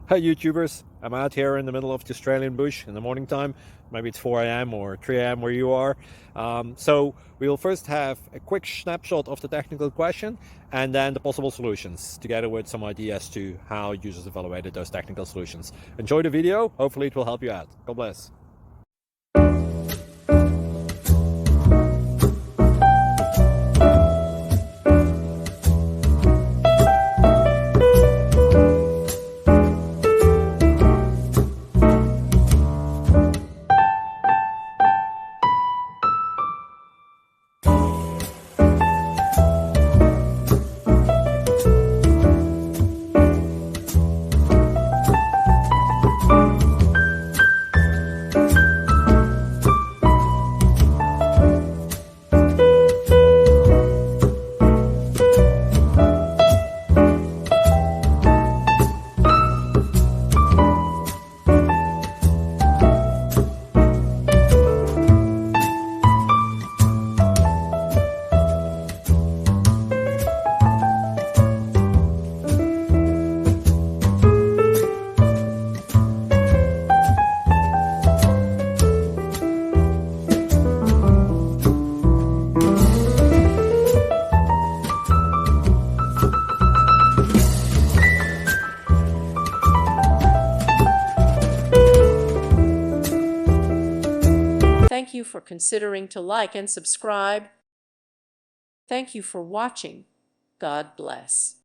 Hi YouTubers, I'm out here in the middle of the Australian bush in the morning time. Maybe it's 4 a.m. or 3 a.m. where you are. So we will first have a quick snapshot of the technical question and then the possible solutions, together with some ideas to how users evaluated those technical solutions. Enjoy the video, hopefully it will help you out. God bless. Thank you for considering to like and subscribe. Thank you for watching. God bless.